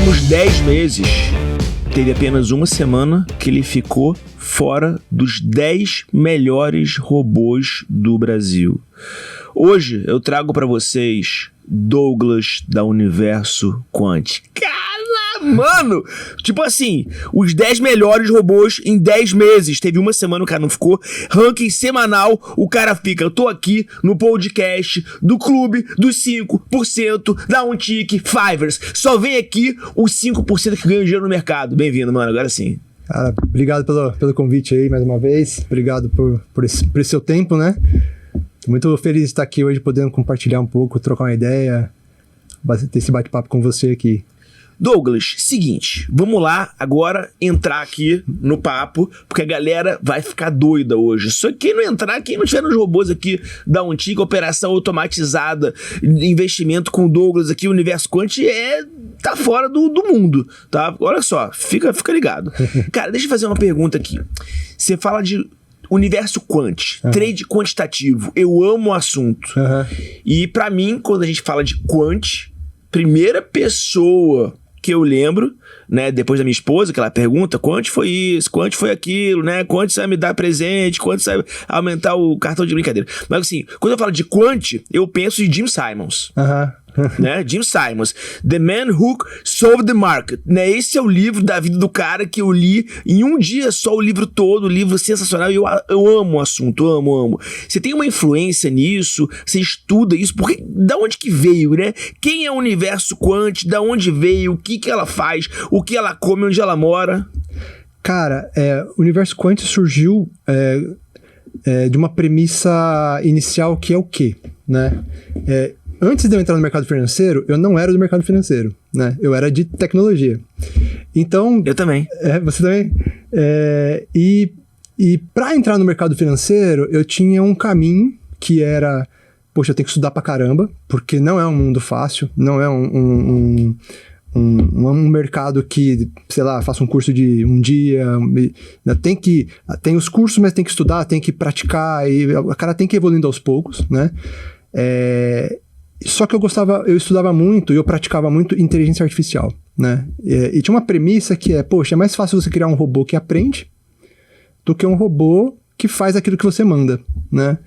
últimos 10 meses, teve apenas uma semana que ele ficou fora dos 10 melhores robôs do Brasil. Hoje eu trago para vocês Douglas da Universo Quant. Mano, tipo assim, os 10 melhores robôs em 10 meses. Teve uma semana o cara não ficou. Ranking semanal, o cara fica. Eu tô aqui no podcast do clube dos 5% da Untic Fivers. Só vem aqui os 5% que ganham dinheiro no mercado. Bem-vindo, mano, agora sim. Cara, obrigado pelo convite aí mais uma vez. Obrigado por esse seu tempo, né? Tô muito feliz de estar aqui hoje, podendo compartilhar um pouco, trocar uma ideia, ter esse bate-papo com você aqui. Douglas, seguinte, vamos lá agora entrar aqui no papo, porque a galera vai ficar doida hoje. Só que quem não entrar, quem não tiver nos robôs aqui da Untic, operação automatizada, investimento com o Douglas aqui, o Universo Quant tá fora do mundo, tá? Olha só, fica ligado. Cara, deixa eu fazer uma pergunta aqui. Você fala de Universo Quant, trade quantitativo, eu amo o assunto. E pra mim, quando a gente fala de quant, primeira pessoa que eu lembro, né, depois da minha esposa, que ela pergunta quanto foi isso, quanto foi aquilo, né, quanto você vai me dar presente, quanto você vai aumentar o cartão de brincadeira. Mas assim, quando eu falo de quant, eu penso em Jim Simons. Né? Jim Simons, The Man Who Sold the Market, né? Esse é o livro da vida do cara que eu li em um dia só, o livro todo, o livro sensacional, e eu amo o assunto, amo. Você tem uma influência nisso? Você estuda isso? Porque, da onde que veio, né? Quem é o Universo Quant? Da onde veio? O que ela faz? O que ela come? Onde ela mora? Cara, o Universo Quant surgiu de uma premissa inicial que é o quê? Né? Antes de eu entrar no mercado financeiro, eu não era do mercado financeiro, né? Eu era de tecnologia. Então... Eu também. Você também? E para entrar no mercado financeiro, eu tinha um caminho que era... Poxa, eu tenho que estudar pra caramba, porque não é um mundo fácil, não é um mercado que, sei lá, faça um curso de um dia, tem os cursos, mas tem que estudar, tem que praticar, e o cara tem que ir evoluindo aos poucos, né? Só que eu estudava muito e eu praticava muito inteligência artificial, né? E tinha uma premissa que poxa, é mais fácil você criar um robô que aprende do que um robô que faz aquilo que você manda, né?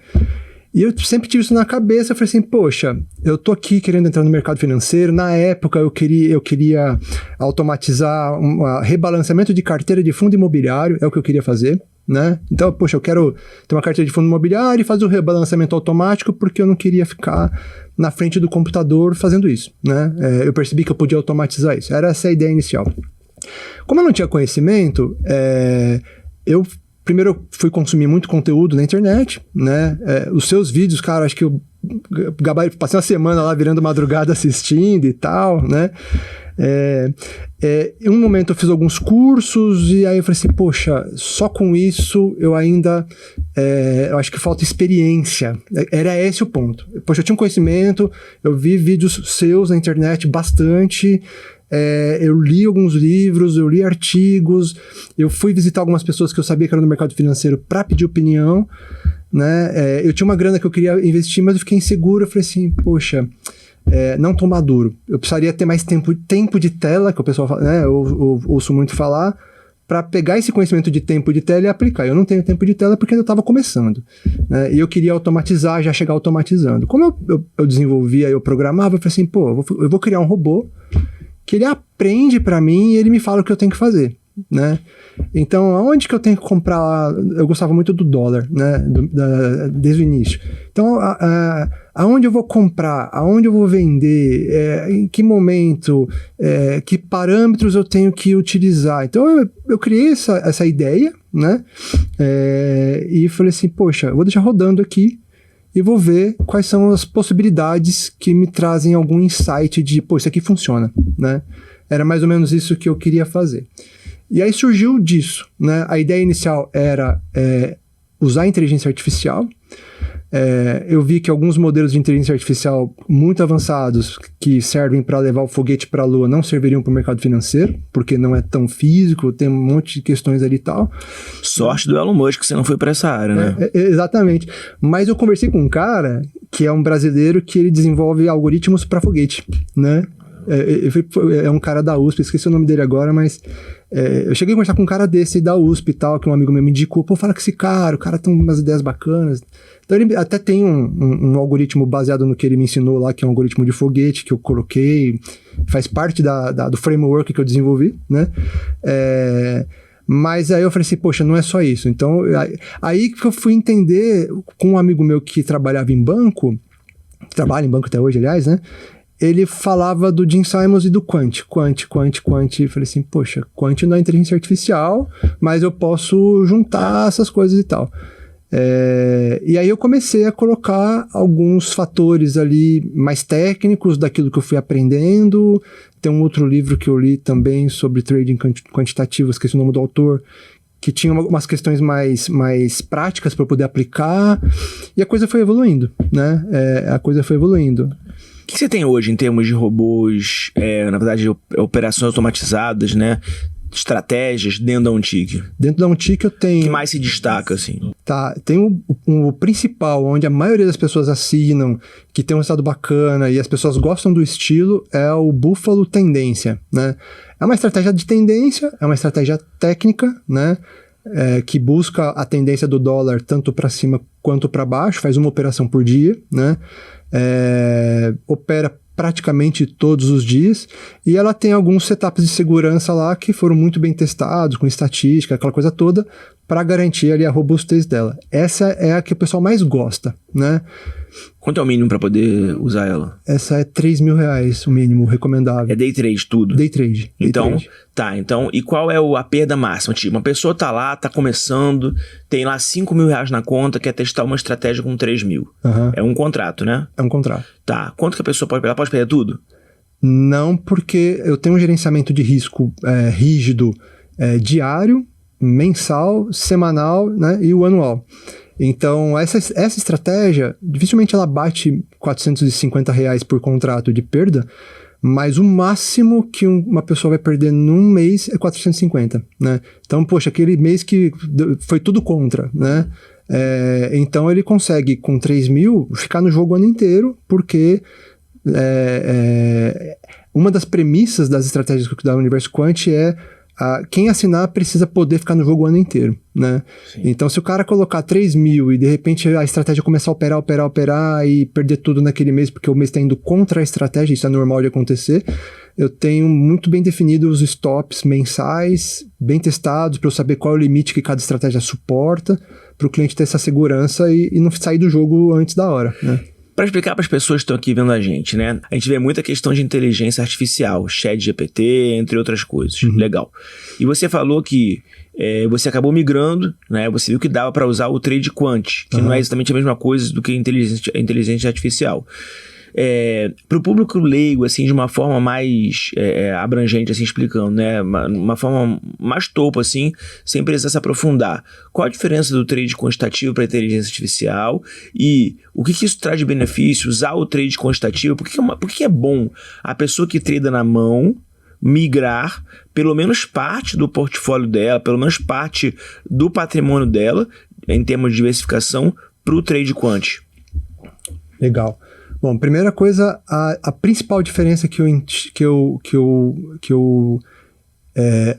E eu sempre tive isso na cabeça, eu falei assim, poxa, eu tô aqui querendo entrar no mercado financeiro, na época eu queria automatizar um rebalanceamento de carteira de fundo imobiliário, é o que eu queria fazer, né? Então, poxa, eu quero ter uma carteira de fundo imobiliário e fazer o rebalanceamento automático porque eu não queria ficar na frente do computador fazendo isso, né? Eu percebi que eu podia automatizar isso, era essa a ideia inicial. Como eu não tinha conhecimento, primeiro eu fui consumir muito conteúdo na internet, né? Os seus vídeos, cara, acho que eu passei uma semana lá virando madrugada assistindo e tal, né? Em um momento eu fiz alguns cursos e aí eu falei assim, poxa, só com isso eu ainda eu acho que falta experiência. Era esse o ponto. Poxa, eu tinha um conhecimento, eu vi vídeos seus na internet bastante, eu li alguns livros, eu li artigos, eu fui visitar algumas pessoas que eu sabia que eram no mercado financeiro para pedir opinião, né? Eu tinha uma grana que eu queria investir, mas eu fiquei inseguro, eu falei assim, poxa, não tô maduro, eu precisaria ter mais tempo de tela, que o pessoal fala, né? Eu ouço muito falar, para pegar esse conhecimento de tempo de tela e aplicar. Eu não tenho tempo de tela porque eu estava começando, né? E eu queria automatizar, já chegar automatizando. Como eu desenvolvia, eu programava, eu falei assim, eu vou criar um robô que ele aprende para mim e ele me fala o que eu tenho que fazer, né? Então, aonde que eu tenho que comprar? Eu gostava muito do dólar, né? Desde o início. Então, aonde eu vou comprar? Aonde eu vou vender? Em que momento? Que parâmetros eu tenho que utilizar? Então, eu criei essa ideia, né? E falei assim, poxa, eu vou deixar rodando aqui e vou ver quais são as possibilidades que me trazem algum insight de, pô, isso aqui funciona, né? Era mais ou menos isso que eu queria fazer. E aí surgiu disso, né? A ideia inicial era usar a inteligência artificial. Eu vi que alguns modelos de inteligência artificial muito avançados que servem para levar o foguete para a Lua não serviriam para o mercado financeiro, porque não é tão físico, tem um monte de questões ali e tal. Sorte do Elon Musk que você não foi para essa área, né? Exatamente. Mas eu conversei com um cara que é um brasileiro que ele desenvolve algoritmos para foguete, né? É um cara da USP, esqueci o nome dele agora, mas eu cheguei a conversar com um cara desse da USP e tal, que um amigo meu me indicou, pô, fala com esse cara, o cara tem umas ideias bacanas. Então ele até tem um algoritmo baseado no que ele me ensinou lá, que é um algoritmo de foguete que eu coloquei, faz parte do framework que eu desenvolvi, né? Mas aí eu falei assim, poxa, não é só isso. Então, aí que eu fui entender com um amigo meu que trabalhava em banco, que trabalha em banco até hoje, aliás, né? Ele falava do Gene Simons e do Quant. Eu falei assim, poxa, Quant não é inteligência artificial, mas eu posso juntar essas coisas e tal. E aí eu comecei a colocar alguns fatores ali mais técnicos daquilo que eu fui aprendendo. Tem um outro livro que eu li também sobre trading quantitativo, esqueci o nome do autor, que tinha umas questões mais práticas para eu poder aplicar, e a coisa foi evoluindo, né? A coisa foi evoluindo. O que você tem hoje em termos de robôs, na verdade, operações automatizadas, né? Estratégias dentro da Untick? Dentro da Untick eu tenho... O que mais se destaca, assim? Tá, tem o principal, onde a maioria das pessoas assinam, que tem um resultado bacana e as pessoas gostam do estilo, é o Buffalo Tendência, né? É uma estratégia de tendência, é uma estratégia técnica, né? Que busca a tendência do dólar tanto para cima quanto para baixo, faz uma operação por dia, né? Opera praticamente todos os dias, e ela tem alguns setups de segurança lá que foram muito bem testados, com estatística, aquela coisa toda, para garantir ali a robustez dela. Essa é a que o pessoal mais gosta, né? Quanto é o mínimo para poder usar ela? Essa é R$3.000, o mínimo recomendável. É day trade tudo? Day trade. Então, e qual é a perda máxima? Tipo, uma pessoa tá lá, tá começando, tem lá R$5.000 na conta, quer testar uma estratégia com 3.000. Uhum. É um contrato, né? É um contrato. Tá, quanto que a pessoa pode perder? Ela pode perder tudo? Não, porque eu tenho um gerenciamento de risco rígido, diário, mensal, semanal, né, e o anual. Então, essa estratégia, dificilmente ela bate R$450 por contrato de perda, mas o máximo que uma pessoa vai perder num mês é 450, né? Então, poxa, aquele mês que foi tudo contra, né? Então, ele consegue, com 3.000, ficar no jogo o ano inteiro, porque uma das premissas das estratégias da Universo Quant é quem assinar precisa poder ficar no jogo o ano inteiro, né? Sim. Então, se o cara colocar 3.000 e de repente a estratégia começar a operar e perder tudo naquele mês, porque o mês está indo contra a estratégia, isso é normal de acontecer, eu tenho muito bem definidos os stops mensais, bem testados, para eu saber qual é o limite que cada estratégia suporta, para o cliente ter essa segurança e não sair do jogo antes da hora, né? Para explicar para as pessoas que estão aqui vendo a gente, né? A gente vê muita questão de inteligência artificial, ChatGPT, entre outras coisas. Uhum. Legal. E você falou que você acabou migrando, né? Você viu que dava para usar o Trade Quant, que não é exatamente a mesma coisa do que a inteligência artificial. Para o público leigo, assim, de uma forma mais abrangente, assim, explicando, né? Uma forma mais topo, assim, sem precisar se aprofundar. Qual a diferença do trade quantitativo para a inteligência artificial e o que isso traz de benefício, usar o trade quantitativo? Por que é bom a pessoa que trada na mão migrar pelo menos parte do portfólio dela, pelo menos parte do patrimônio dela, em termos de diversificação, para o trade quant? Legal. Bom, primeira coisa, a principal diferença que eu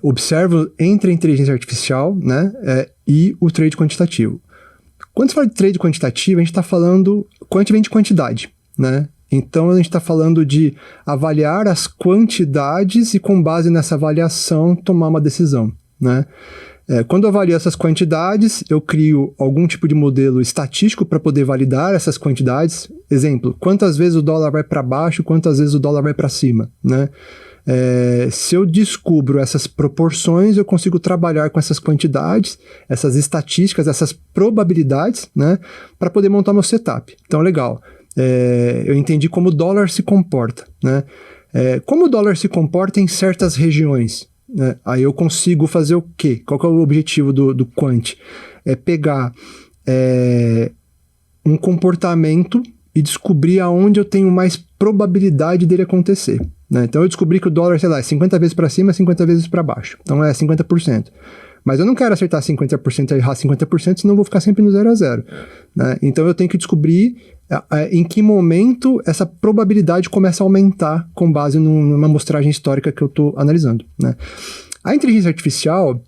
observo entre a inteligência artificial, né, e o trade quantitativo. Quando se fala de trade quantitativo, a gente está falando... Quant vem de quantidade, né? Então, a gente está falando de avaliar as quantidades e, com base nessa avaliação, tomar uma decisão, né? Quando eu avalio essas quantidades, eu crio algum tipo de modelo estatístico para poder validar essas quantidades. Exemplo, quantas vezes o dólar vai para baixo, quantas vezes o dólar vai para cima, né? Se eu descubro essas proporções, eu consigo trabalhar com essas quantidades, essas estatísticas, essas probabilidades, né, para poder montar meu setup. Então, legal. Eu entendi como o dólar se comporta, né? Como o dólar se comporta em certas regiões, né? Aí eu consigo fazer o quê? Qual que é o objetivo do Quant? É pegar um comportamento e descobrir aonde eu tenho mais probabilidade dele acontecer, né? Então eu descobri que o dólar, sei lá, é 50 vezes para cima, 50 vezes para baixo. Então é 50%. Mas eu não quero acertar 50% e errar 50%, senão eu vou ficar sempre no 0 a 0, né? Então eu tenho que descobrir Em que momento essa probabilidade começa a aumentar com base numa amostragem histórica que eu estou analisando, né? A inteligência artificial,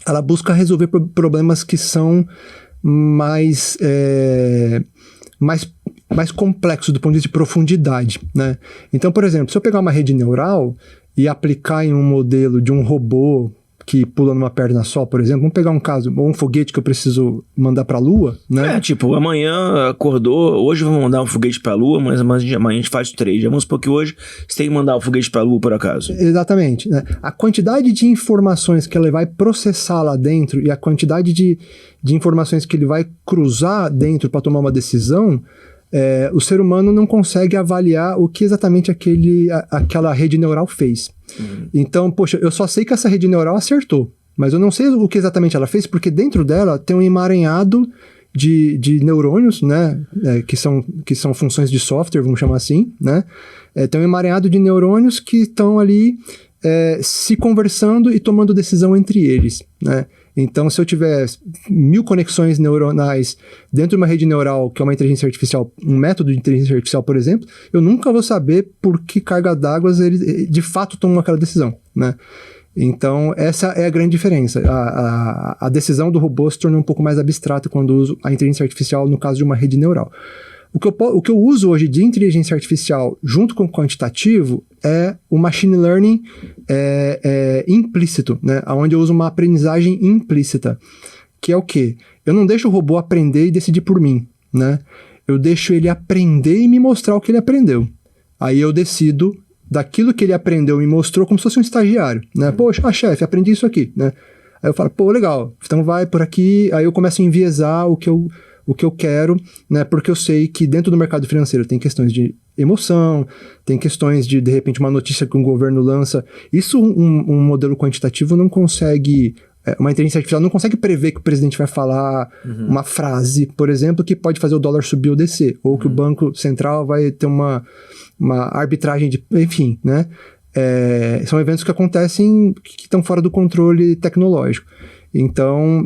ela busca resolver problemas que são mais complexos do ponto de vista de profundidade, né? Então, por exemplo, se eu pegar uma rede neural e aplicar em um modelo de um robô que pula numa perna só, por exemplo, vamos pegar um caso, ou um foguete que eu preciso mandar para a Lua, né? Tipo, amanhã acordou, hoje vamos mandar um foguete para a Lua, mas amanhã a gente faz o trade. Vamos supor que hoje você tem que mandar o foguete para a Lua, por acaso. Exatamente, né? A quantidade de informações que ele vai processar lá dentro e a quantidade de informações que ele vai cruzar dentro para tomar uma decisão, o ser humano não consegue avaliar o que exatamente aquela rede neural fez. Então, poxa, eu só sei que essa rede neural acertou, mas eu não sei o que exatamente ela fez, porque dentro dela tem um emaranhado de neurônios, né, que são funções de software, vamos chamar assim, né, tem um emaranhado de neurônios que estão ali se conversando e tomando decisão entre eles, né. Então, se eu tiver 1000 conexões neuronais dentro de uma rede neural, que é uma inteligência artificial, um método de inteligência artificial, por exemplo, eu nunca vou saber por que carga d'água ele de fato tomou aquela decisão, né? Então, essa é a grande diferença. A decisão do robô se torna um pouco mais abstrata quando eu uso a inteligência artificial no caso de uma rede neural. O que eu uso hoje de inteligência artificial junto com o quantitativo é o machine learning implícito, né? Onde eu uso uma aprendizagem implícita, que é o quê? Eu não deixo o robô aprender e decidir por mim, né? Eu deixo ele aprender e me mostrar o que ele aprendeu. Aí eu decido daquilo que ele aprendeu e me mostrou como se fosse um estagiário, né? Poxa, chefe, aprendi isso aqui, né? Aí eu falo, pô, legal, então vai por aqui, aí eu começo a enviesar o que eu quero, né? Porque eu sei que dentro do mercado financeiro tem questões de emoção, tem questões de repente, uma notícia que um governo lança. Isso um modelo quantitativo não consegue... Uma inteligência artificial não consegue prever que o presidente vai falar uma frase, por exemplo, que pode fazer o dólar subir ou descer, ou que o Banco Central vai ter uma arbitragem de... Enfim, né? São eventos que acontecem que estão fora do controle tecnológico. Então,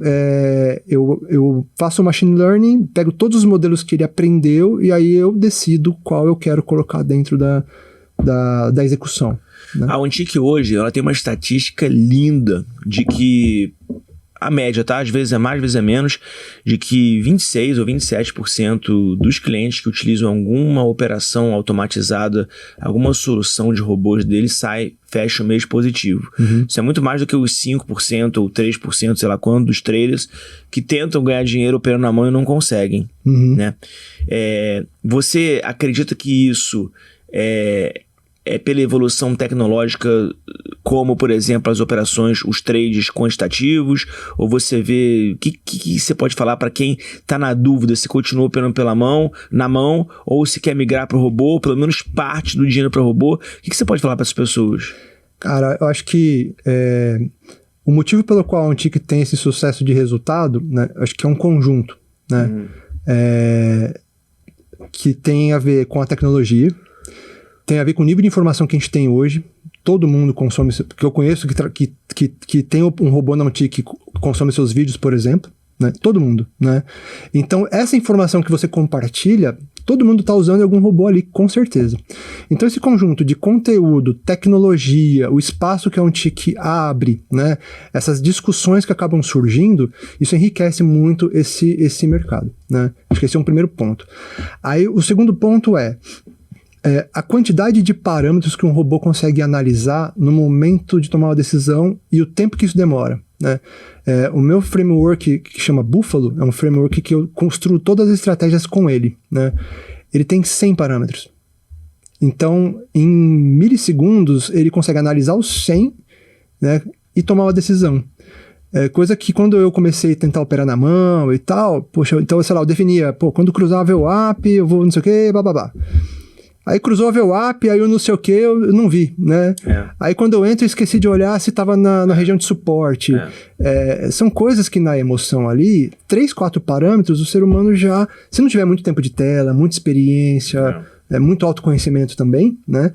eu faço o machine learning, pego todos os modelos que ele aprendeu e aí eu decido qual eu quero colocar dentro da execução, né? A Ontic hoje, ela tem uma estatística linda de que a média, tá? Às vezes é mais, às vezes é menos, de que 26% ou 27% dos clientes que utilizam alguma operação automatizada, alguma solução de robôs deles, fecha o mês positivo. Isso é muito mais do que os 5% ou 3%, sei lá quanto, dos traders que tentam ganhar dinheiro operando na mão e não conseguem, né? Você acredita que isso é pela evolução tecnológica, como, por exemplo, as operações, os trades quantitativos, ou você vê... O que você pode falar para quem está na dúvida se continua operando na mão, ou se quer migrar para o robô, pelo menos parte do dinheiro para o robô? O que você pode falar para essas pessoas? Cara, eu acho que o motivo pelo qual a Ontic tem esse sucesso de resultado, né, acho que é um conjunto, né, que tem a ver com a tecnologia, tem a ver com o nível de informação que a gente tem hoje. Todo mundo consome, que eu conheço que tem um robô na Ontic que consome seus vídeos, por exemplo, né? Todo mundo, né? Então, essa informação que você compartilha, todo mundo está usando algum robô ali, com certeza. Então, esse conjunto de conteúdo, tecnologia, o espaço que a Ontic abre, né? Essas discussões que acabam surgindo, isso enriquece muito esse mercado, né? Acho que esse é um primeiro ponto. Aí, o segundo ponto a quantidade de parâmetros que um robô consegue analisar no momento de tomar uma decisão e o tempo que isso demora, né? O meu framework, que chama Buffalo, é um framework que eu construo todas as estratégias com ele, né? Ele tem 100 parâmetros. Então, em milissegundos, ele consegue analisar os 100, né, e tomar uma decisão. Coisa que quando eu comecei a tentar operar na mão e tal, poxa, então, sei lá, eu definia, quando cruzar a VWAP, eu vou não sei o que, bababá. Aí cruzou a VWAP, aí eu não sei o que, eu não vi, né? Aí quando eu entro, eu esqueci de olhar se estava na região de suporte. São coisas que na emoção ali, 3, 4 parâmetros, o ser humano já... Se não tiver muito tempo de tela, muita experiência, muito autoconhecimento também, né?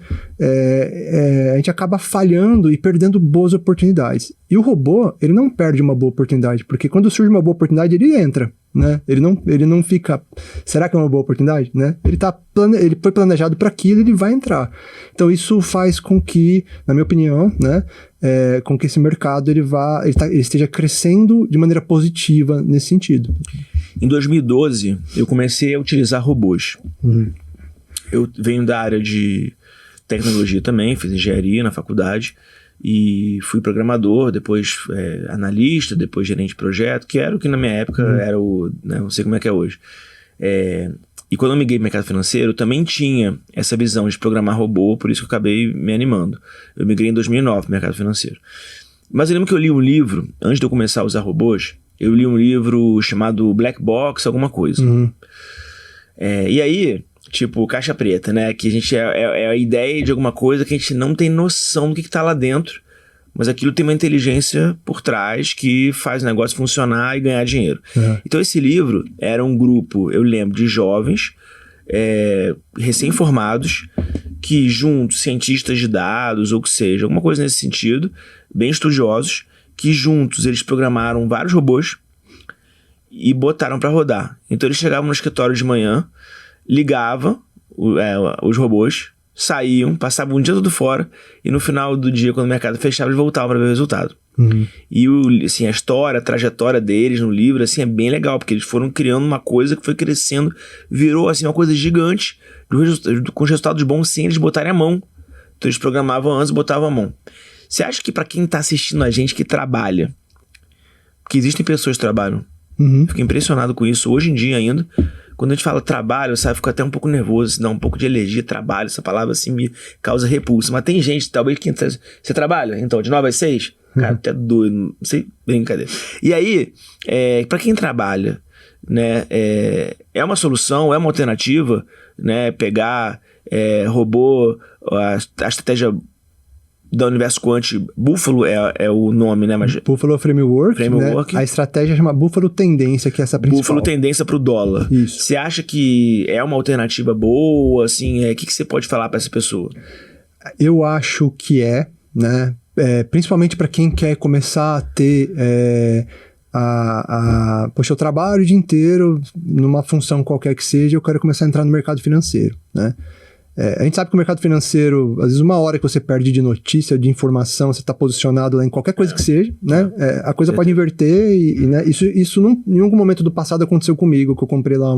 A gente acaba falhando e perdendo boas oportunidades. E o robô, ele não perde uma boa oportunidade, porque quando surge uma boa oportunidade, ele entra, né? Ele não fica, será que é uma boa oportunidade, né? Ele foi planejado para aquilo, ele vai entrar. Então isso faz com que, na minha opinião, né, com que esse mercado ele esteja crescendo de maneira positiva nesse sentido. Em 2012, eu comecei a utilizar robôs. Uhum. Eu venho da área de tecnologia também, fiz engenharia na faculdade e fui programador, depois analista, depois gerente de projeto, que era o que na minha época era o... Né, não sei como é que é hoje. E quando eu migrei para o mercado financeiro, eu também tinha essa visão de programar robô, por isso que eu acabei me animando. Eu migrei em 2009 para o mercado financeiro. Mas eu lembro que eu li um livro, antes de eu começar a usar robôs, eu li um livro chamado Black Box, alguma coisa. Uhum. E aí, tipo, caixa preta, né? Que a gente é a ideia de alguma coisa que a gente não tem noção do que tá lá dentro, mas aquilo tem uma inteligência por trás que faz o negócio funcionar e ganhar dinheiro. Uhum. Então esse livro era um grupo, eu lembro, de jovens recém-formados que juntos, cientistas de dados ou que seja, alguma coisa nesse sentido, bem estudiosos, que juntos eles programaram vários robôs e botaram para rodar. Então eles chegavam no escritório de manhã, ligavam os robôs, saíam, passavam um dia todo fora e no final do dia, quando o mercado fechava, eles voltavam para ver o resultado. Uhum. E assim, a trajetória deles no livro assim, é bem legal, porque eles foram criando uma coisa que foi crescendo, virou assim, uma coisa gigante, com os resultados bons sem eles botarem a mão. Então eles programavam antes e botavam a mão. Você acha que para quem tá assistindo a gente que trabalha, porque existem pessoas que trabalham, fico impressionado com isso hoje em dia ainda, quando a gente fala trabalho, sabe, fico até um pouco nervoso, dá um pouco de alergia, trabalho, essa palavra assim me causa repulsa, mas tem gente, talvez, que você trabalha, então, de 9 às 6? Cara, até doido, não sei, brincadeira. E aí, para quem trabalha, né, é uma solução, é uma alternativa, né, pegar robô, a estratégia da Universo Quant, Buffalo é o nome, né? Mas Buffalo Framework. Né? A estratégia chama Buffalo Tendência, que é essa principal. Buffalo Tendência para o dólar. Isso. Você acha que é uma alternativa boa? Assim, o que você pode falar para essa pessoa? Eu acho que né? Principalmente para quem quer começar a ter... Poxa, eu trabalho o dia inteiro numa função qualquer que seja, eu quero começar a entrar no mercado financeiro, né? A gente sabe que o mercado financeiro, às vezes uma hora que você perde de notícia, de informação, você está posicionado lá em qualquer coisa que seja, né? A coisa pode inverter né? Isso em algum momento do passado aconteceu comigo, que eu comprei lá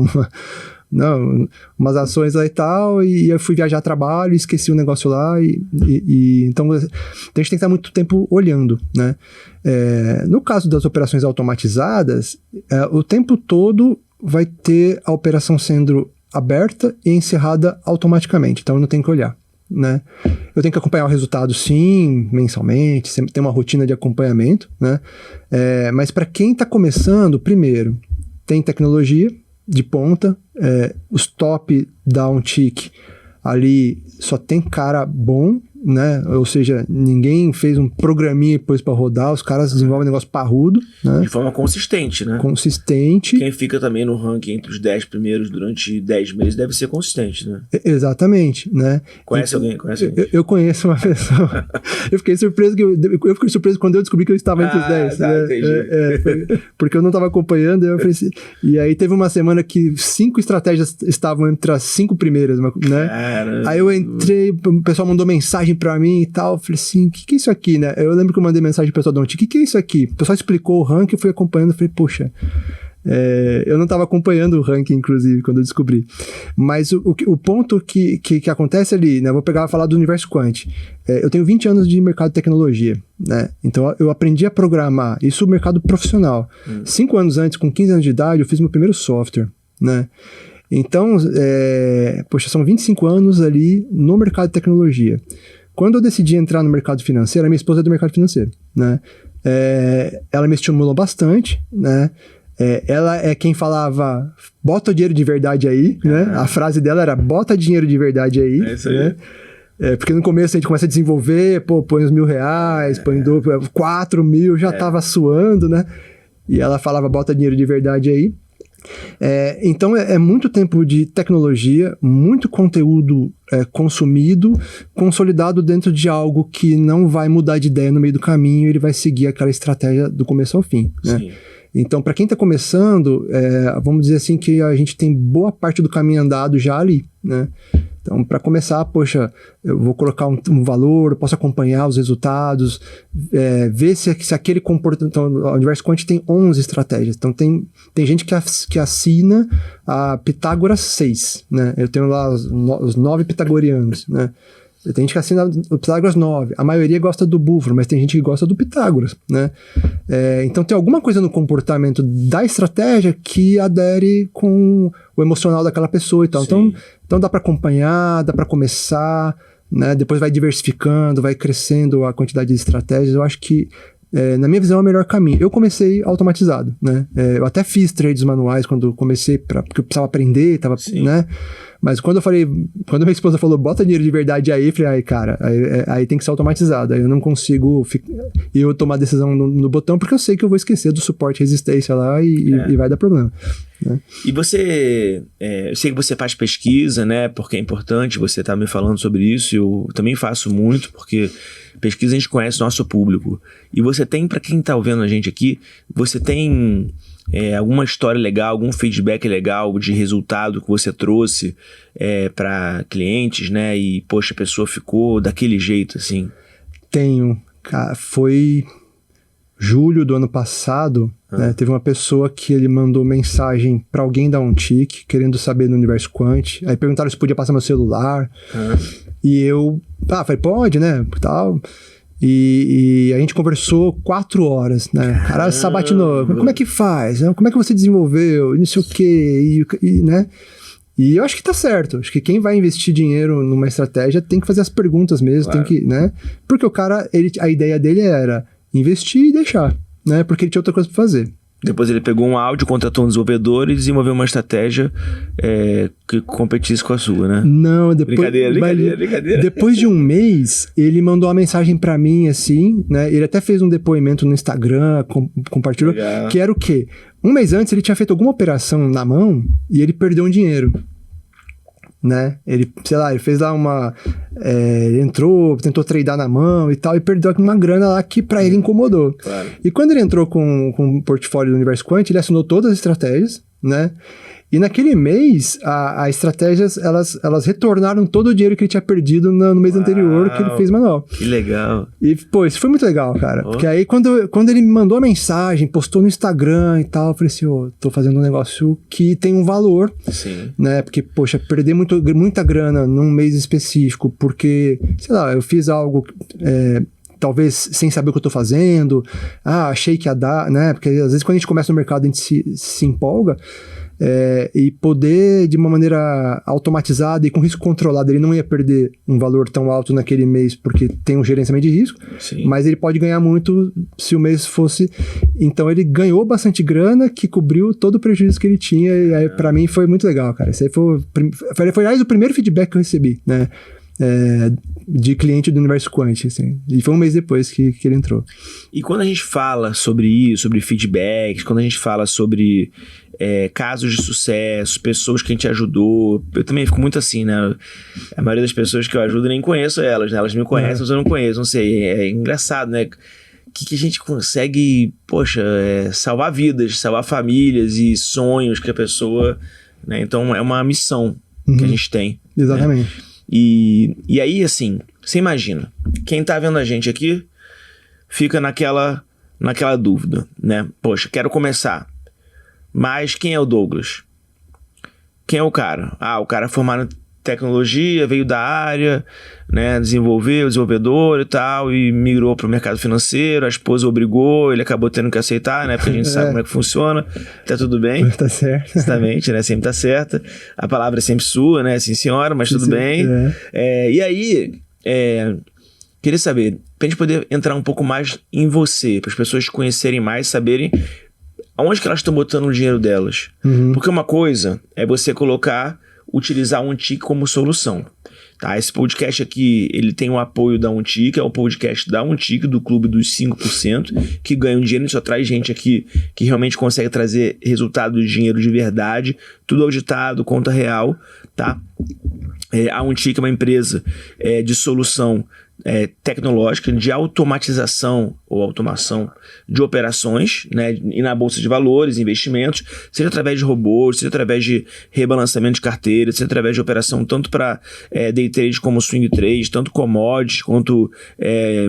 umas ações lá e tal, e eu fui viajar a trabalho, esqueci o negócio lá, então a gente tem que estar muito tempo olhando, né? No caso das operações automatizadas, o tempo todo vai ter a operação sendo aberta e encerrada automaticamente, então eu não tenho que olhar, né? Eu tenho que acompanhar o resultado sim, mensalmente, sempre tem uma rotina de acompanhamento, né? Mas para quem está começando, primeiro, tem tecnologia de ponta, os top downtick ali só tem cara bom, né? Ou seja, ninguém fez um programinha depois para rodar, os caras desenvolvem um negócio parrudo, né? De forma consistente, né? Consistente. Quem fica também no ranking entre os 10 primeiros durante 10 meses deve ser consistente, né? Exatamente, né? Conhece alguém? Eu conheço uma pessoa. Eu fiquei surpreso quando eu descobri que eu estava entre os 10. Tá, né? Porque eu não estava acompanhando, eu falei assim, e aí teve uma semana que 5 estratégias estavam entre as 5 primeiras, né? Caramba. Aí eu entrei, o pessoal mandou mensagem pra mim e tal, eu falei assim, o que é isso aqui, né? Eu lembro que eu mandei mensagem pro pessoal do Ontic, o que é isso aqui? O pessoal explicou o ranking, eu fui acompanhando, eu falei, poxa, eu não estava acompanhando o ranking, inclusive, quando eu descobri. Mas o ponto que acontece ali, né? Vou falar do Universo Quant. Eu tenho 20 anos de mercado de tecnologia, né? Então eu aprendi a programar, isso no mercado profissional. 5 anos antes, com 15 anos de idade, eu fiz meu primeiro software, né? Então, poxa, são 25 anos ali no mercado de tecnologia. Quando eu decidi entrar no mercado financeiro, a minha esposa é do mercado financeiro, né? Ela me estimulou bastante, né? Ela é quem falava, bota o dinheiro de verdade aí, né? A frase dela era, bota dinheiro de verdade aí. É isso aí. Né? Porque no começo a gente começa a desenvolver, põe uns R$1.000, põe 4 mil, já tava suando, né? E ela falava, bota dinheiro de verdade aí. Então é muito tempo de tecnologia, muito conteúdo consumido, consolidado dentro de algo que não vai mudar de ideia no meio do caminho, ele vai seguir aquela estratégia do começo ao fim, né? Sim. Então, para quem está começando, vamos dizer assim que a gente tem boa parte do caminho andado já ali, né? Então, para começar, poxa, eu vou colocar um valor, eu posso acompanhar os resultados, ver se aquele comportamento... Então, o Universo Quant tem 11 estratégias. Então, tem gente que assina a Pitágoras 6, né? Eu tenho lá os 9 pitagorianos, né? Tem gente que assina o Pitágoras 9. A maioria gosta do Búfalo, mas tem gente que gosta do Pitágoras, né? Então tem alguma coisa no comportamento da estratégia que adere com o emocional daquela pessoa e tal. Então dá para acompanhar, dá para começar, né? Depois vai diversificando, vai crescendo a quantidade de estratégias. Eu acho que, na minha visão, é o melhor caminho. Eu comecei automatizado, né? Eu até fiz trades manuais quando comecei, porque eu precisava aprender, né? Mas quando minha esposa falou, bota dinheiro de verdade aí, eu falei, cara, aí tem que ser automatizado. Aí eu não consigo eu tomar decisão no botão, porque eu sei que eu vou esquecer do suporte e resistência lá e vai dar problema, né? E você, eu sei que você faz pesquisa, né? Porque é importante, você tá me falando sobre isso, eu também faço muito, porque pesquisa a gente conhece o nosso público. E você tem, para quem tá ouvindo a gente aqui, você tem... alguma história legal, algum feedback legal de resultado que você trouxe para clientes, né? E, poxa, a pessoa ficou daquele jeito, assim. Tenho. Cara, foi julho do ano passado, né? Teve uma pessoa que ele mandou mensagem para alguém da OnTick, querendo saber do Universo Quant. Aí perguntaram se podia passar meu celular. E eu falei, pode, né? Tal... E a gente conversou 4 horas, né? O cara sabatinou. Como é que faz? Como é que você desenvolveu? Não sei o quê, né? E eu acho que tá certo. Acho que quem vai investir dinheiro numa estratégia tem que fazer as perguntas mesmo, claro. Tem que, né? Porque o cara, a ideia dele era investir e deixar, né? Porque ele tinha outra coisa pra fazer. Depois ele pegou um áudio, contratou um desenvolvedor e desenvolveu uma estratégia que competisse com a sua, né? Não, depois... Brincadeira. Depois de um mês, ele mandou uma mensagem pra mim, assim, né? Ele até fez um depoimento no Instagram, compartilhou, que era o quê? Um mês antes, ele tinha feito alguma operação na mão e ele perdeu um dinheiro, né? Ele, sei lá, ele fez lá ele entrou, tentou tradear na mão e tal, e perdeu uma grana lá que pra ele incomodou. Claro. E quando ele entrou com o portfólio do Universo Quant, ele assinou todas as estratégias, né? E naquele mês, as estratégias, elas retornaram todo o dinheiro que ele tinha perdido no mês anterior, que ele fez manual. Que legal. E, pô, isso foi muito legal, cara. Porque aí, quando ele me mandou a mensagem, postou no Instagram e tal, eu falei assim, tô fazendo um negócio que tem um valor. Sim. Né? Porque, poxa, perder muita grana num mês específico, porque, sei lá, eu fiz algo... talvez sem saber o que eu tô fazendo, achei que ia dar, né? Porque às vezes quando a gente começa no mercado a gente se empolga, e poder de uma maneira automatizada e com risco controlado, ele não ia perder um valor tão alto naquele mês porque tem um gerenciamento de risco. Sim. Mas ele pode ganhar muito se o mês fosse... Então ele ganhou bastante grana que cobriu todo o prejuízo que ele tinha e aí pra mim foi muito legal, cara. Isso aí foi aliás, o primeiro feedback que eu recebi, né? De cliente do Universo Quant, assim. E foi um mês depois que ele entrou. E quando a gente fala sobre isso, sobre feedbacks, quando a gente fala sobre casos de sucesso, pessoas que a gente ajudou, eu também fico muito assim, né? A maioria das pessoas que eu ajudo nem conheço elas, né? Elas me conhecem, mas eu não conheço, não sei. É engraçado, né? Que a gente consegue, poxa, salvar vidas, salvar famílias e sonhos que a pessoa... Né? Então é uma missão que a gente tem. Exatamente. Né? E aí, assim, você imagina, quem tá vendo a gente aqui fica naquela dúvida, né? Poxa, quero começar, mas quem é o Douglas? Quem é o cara? O cara é formado em tecnologia, veio da área, né? Desenvolveu, desenvolvedor e tal, e migrou para o mercado financeiro, a esposa obrigou, ele acabou tendo que aceitar, né? Porque a gente sabe como é que funciona, tá tudo bem. Tá certo. Exatamente, né? Sempre tá certa. A palavra é sempre sua, né? Sim, senhora, mas tudo bem. E aí, queria saber, pra gente poder entrar um pouco mais em você, para as pessoas te conhecerem mais, saberem aonde que elas estão botando o dinheiro delas. Porque uma coisa é você utilizar um OnTick como solução. Tá? Esse podcast aqui, ele tem o apoio da Untic, é o podcast da Untic, do Clube dos 5%, que ganha um dinheiro, só traz gente aqui que realmente consegue trazer resultado de dinheiro de verdade, tudo auditado, conta real, tá? A Untic é uma empresa de solução tecnológica, de automatização ou automação de operações, né, e na bolsa de valores, investimentos, seja através de robôs, seja através de rebalançamento de carteira, seja através de operação tanto para day trade como swing trade, tanto commodities, quanto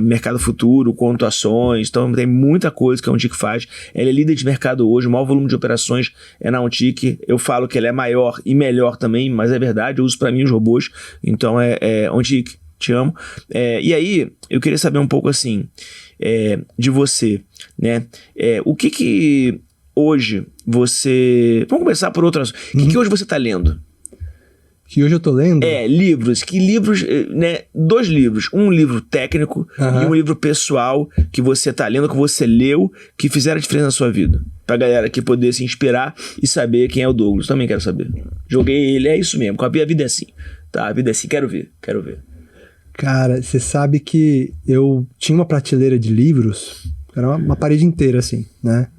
mercado futuro, quanto ações. Então tem muita coisa que a Untic faz. Ela é líder de mercado hoje, o maior volume de operações é na Untic. Eu falo que ela é maior e melhor também, mas é verdade, eu uso para mim os robôs. Então Untic, te amo. E aí, eu queria saber um pouco assim, de você, né? O que hoje você... Vamos começar por outras... O que hoje você tá lendo? Que hoje eu tô lendo? Livros. Que livros, né? 2 livros. Um livro técnico e um livro pessoal que você tá lendo, que você leu, que fizeram a diferença na sua vida. Pra galera aqui poder se inspirar e saber quem é o Douglas. Também quero saber. Joguei ele, é isso mesmo. A vida é assim. Tá, a vida é assim. Quero ver. Cara, você sabe que eu tinha uma prateleira de livros, era uma parede inteira, assim, né?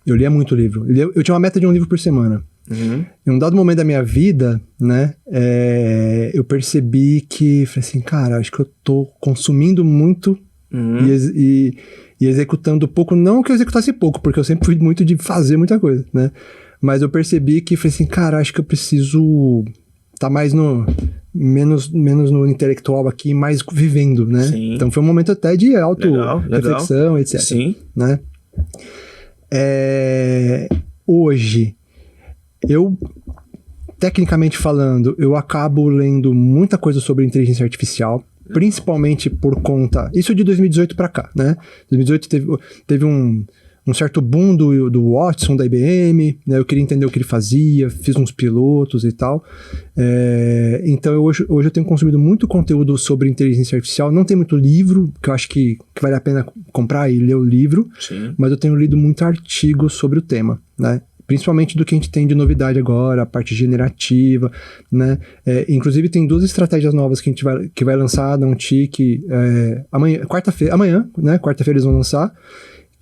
Eu lia muito livro. Eu tinha uma meta de um livro por semana. Uhum. Em um dado momento da minha vida, né, eu percebi que, falei assim, cara, acho que eu tô consumindo muito e executando pouco. Não que eu executasse pouco, porque eu sempre fui muito de fazer muita coisa, né? Mas eu percebi que, falei assim, cara, acho que eu preciso tá mais menos no intelectual aqui, mais vivendo, né? Sim. Então foi um momento até de auto-reflexão, etc. Sim. Né? Hoje, tecnicamente falando, eu acabo lendo muita coisa sobre inteligência artificial, principalmente por conta... Isso de 2018 para cá, né? 2018 teve um certo boom do Watson, da IBM, né? Eu queria entender o que ele fazia, fiz uns pilotos e tal. Então, hoje eu tenho consumido muito conteúdo sobre inteligência artificial. Não tem muito livro, que eu acho que vale a pena comprar e ler o livro. Sim. Mas eu tenho lido muito artigo sobre o tema, né? Principalmente do que a gente tem de novidade agora, a parte generativa, né? Inclusive, tem 2 estratégias novas que a gente vai lançar na Untic amanhã, né? Quarta-feira eles vão lançar,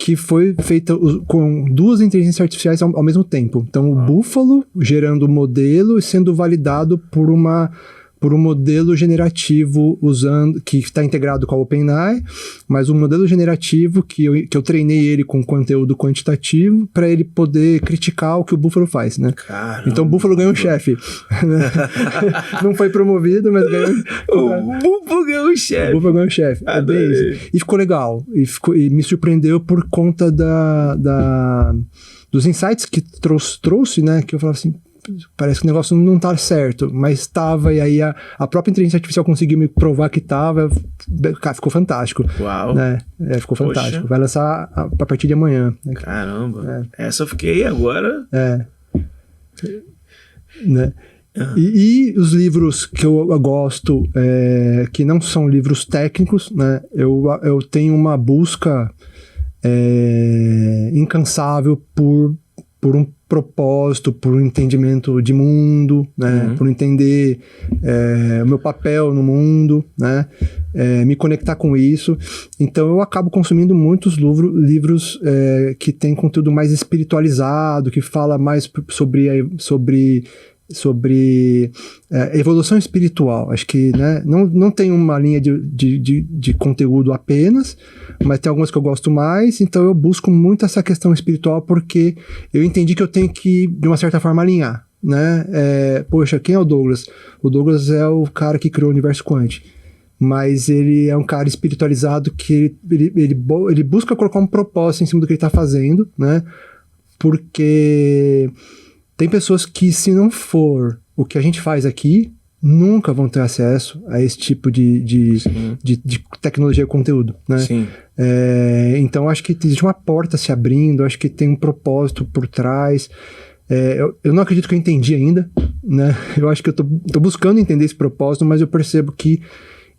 que foi feita com 2 inteligências artificiais ao mesmo tempo. Então, o Buffalo gerando o modelo e sendo validado por um modelo generativo que está integrado com a OpenAI, mas um modelo generativo que eu treinei ele com conteúdo quantitativo para ele poder criticar o que o Buffalo faz, né? Caramba. Então o Buffalo ganhou um chefe. Não foi promovido, mas ganhou... O Buffalo ganhou um chefe. O Buffalo ganhou um chefe. E ficou legal. E me surpreendeu por conta dos insights que trouxe, né? Que eu falava assim, parece que o negócio não tá certo, mas estava, e aí a própria inteligência artificial conseguiu me provar que estava. Cara, ficou fantástico. Uau. Né? Ficou fantástico. Poxa. Vai lançar a partir de amanhã. Né? Caramba. Essa eu fiquei agora. Né? E os livros que eu gosto, que não são livros técnicos, né? Eu tenho uma busca incansável por um propósito, por um entendimento de mundo, né? Por entender o meu papel no mundo, né? Me conectar com isso. Então eu acabo consumindo muitos livros que tem conteúdo mais espiritualizado, que fala mais sobre evolução espiritual. Acho que, né, não tem uma linha de conteúdo apenas, mas tem algumas que eu gosto mais, então eu busco muito essa questão espiritual porque eu entendi que eu tenho que, de uma certa forma, alinhar, né? Poxa, quem é o Douglas? O Douglas é o cara que criou o universo quântico, mas ele é um cara espiritualizado que ele busca colocar um propósito em cima do que ele está fazendo, né? Porque tem pessoas que, se não for o que a gente faz aqui, nunca vão ter acesso a esse tipo de tecnologia e conteúdo, né? Sim. Então, acho que existe uma porta se abrindo, acho que tem um propósito por trás. Eu não acredito que eu entendi ainda, né? Eu acho que eu tô buscando entender esse propósito, mas eu percebo que